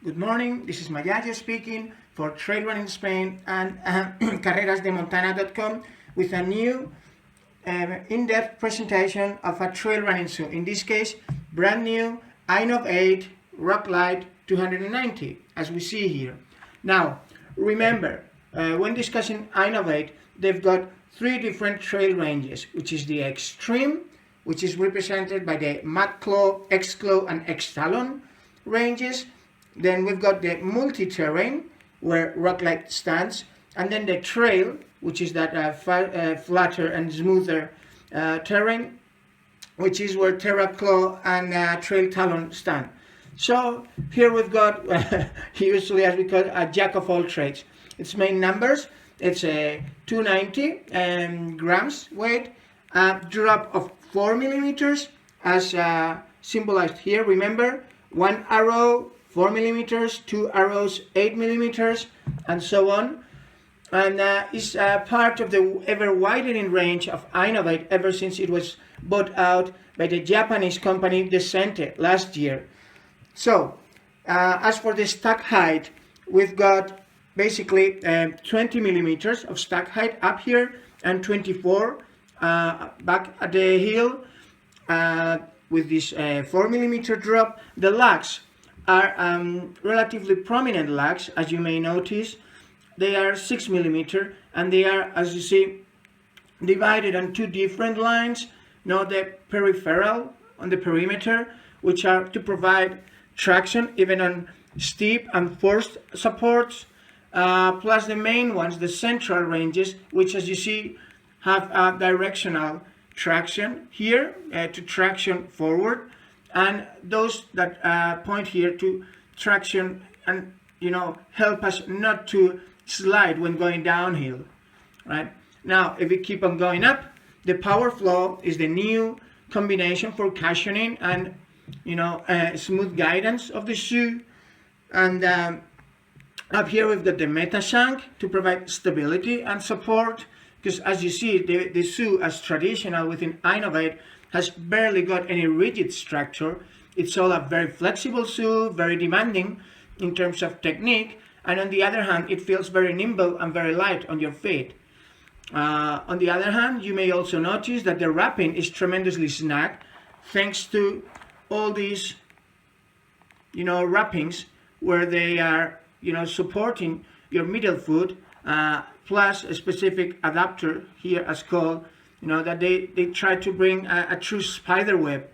Good morning, this is Mayayo speaking for Trail Running Spain and carrerasdemontana.com with a new in-depth presentation of a trail running shoe. In this case, brand new Inov8 Roclite 290, as we see here. Now, remember, when discussing Inov8, they've got three different trail ranges, which is the Extreme, which is represented by the Mud Claw, X-Claw, and X-Talon ranges. Then we've got the Multiterrain, where Roclite stands, and then the Trail, which is that flatter and smoother terrain, which is where Terra Claw and Trail Talon stand. So here we've got, usually as we call it, a jack of all trades. Its main numbers, it's a 290 grams weight, a drop of 4 millimeters, as symbolized here. Remember, one arrow 4 millimeters, two arrows 8 millimeters, and so on. And is part of the ever-widening range of Inov8 ever since it was bought out by the Japanese company Descente last year. So, as for the stack height, we've got basically 20 millimeters of stack height up here and 24 back at the heel with this 4 millimeter drop. The lugs are relatively prominent lugs, as you may notice. They are 6 millimeter, and they are, as you see, divided on two different lines. Now the peripheral on the perimeter, which are to provide traction even on steep and forced supports, plus the main ones, the central ranges, which, as you see, have a directional traction here to traction forward, and those that point here to traction and help us not to slide when going downhill. Right now, if we keep on going up, the Power Flow is the new combination for cushioning and smooth guidance of the shoe. And up here we've got the Meta Shank to provide stability and support, because as you see, the shoe, as traditional within Inov8, has barely got any rigid structure. It's all a very flexible shoe, very demanding in terms of technique, and on the other hand, it feels very nimble and very light on your feet. On the other hand, you may also notice that the wrapping is tremendously snug, thanks to all these wrappings where they are supporting your middle foot, plus a specific adapter here as called, that they try to bring a true spider web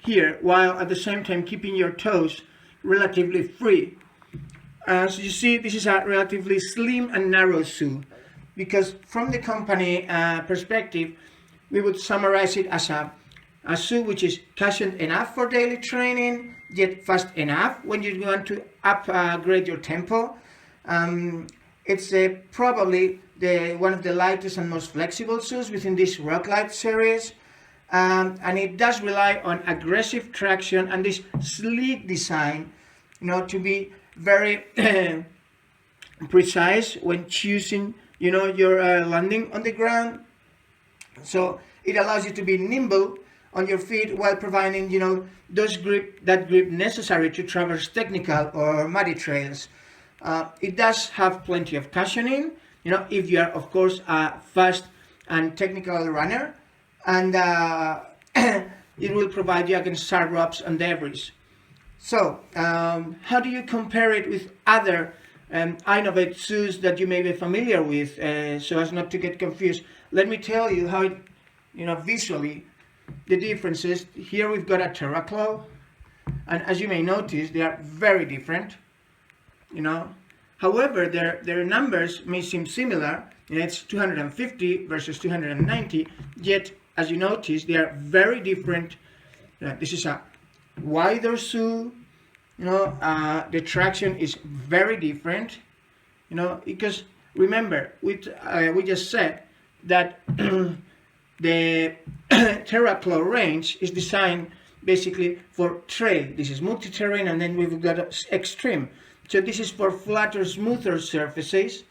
here, while at the same time keeping your toes relatively free. So you see, this is a relatively slim and narrow shoe, because from the company perspective, we would summarize it as a shoe which is cushioned enough for daily training, yet fast enough when you want to upgrade your tempo. It's probably one of the lightest and most flexible shoes within this Roclite series, and it does rely on aggressive traction and this sleek design, to be very precise when choosing, your landing on the ground. So it allows you to be nimble on your feet while providing, that grip necessary to traverse technical or muddy trails. It does have plenty of cushioning, if you are, of course, a fast and technical runner, and it will provide you against sharp rocks and debris. So, how do you compare it with other Inov8 shoes that you may be familiar with, so as not to get confused? Let me tell you how it, visually, the differences. Here we've got a Terra Claw, and as you may notice, they are very different. However, their numbers may seem similar. It's 250 versus 290, yet as you notice, they are very different. This is a wider shoe, the traction is very different, because remember, we just said that the Terra Claw range is designed basically for trail. This is multi-terrain, and then we've got Extreme. So this is for flatter, smoother surfaces,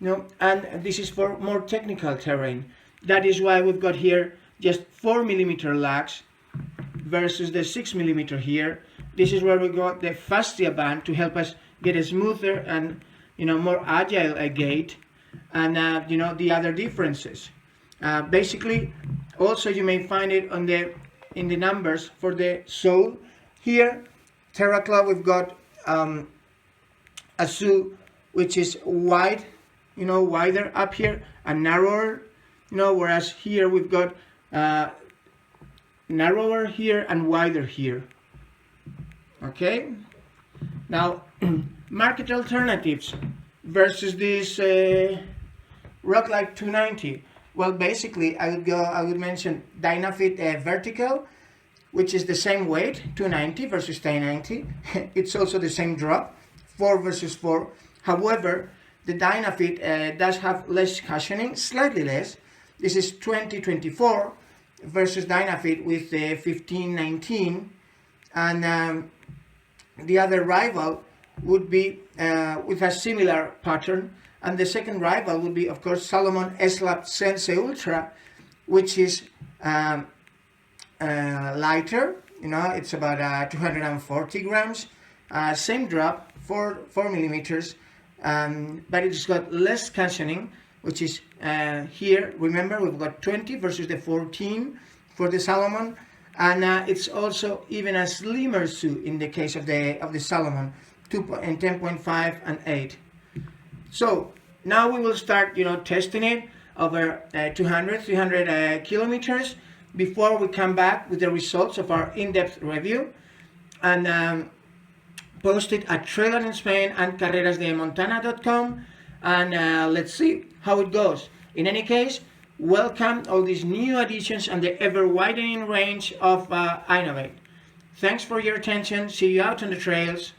and this is for more technical terrain. That is why we've got here just 4 millimeter lugs versus the 6 millimeter here, This is where we got the fascia band to help us get a smoother and more agile gait, and the other differences. Basically, also you may find it on in the numbers for the sole. Here, Terraclaw, we've got a shoe which is wide, wider up here and narrower, whereas here we've got narrower here and wider here. Okay, now market alternatives versus this Roclite 290. Well, basically I would mention Dynafit Vertical, which is the same weight, 290 versus 1090. It's also the same drop, 4 versus 4. However, the Dynafit does have less cushioning, slightly less. This is 2024 versus Dynafit with 1519, and the other rival would be with a similar pattern, and the second rival would be, of course, Salomon S-Lab Sensei Ultra, which is lighter. It's about 240 grams, same drop, 4 millimeters, but it's got less cushioning, which is here. Remember, we've got 20 versus the 14 for the Salomon, and it's also even a slimmer shoe in the case of the Salomon, 10.5 and 8. So now we will start, testing it over 300 kilometers before we come back with the results of our in-depth review and post it at Trail Running Spain and carrerasdemontana.com, and let's see how it goes. In any case, welcome all these new additions and the ever-widening range of Inov8. Thanks for your attention. See you out on the trails.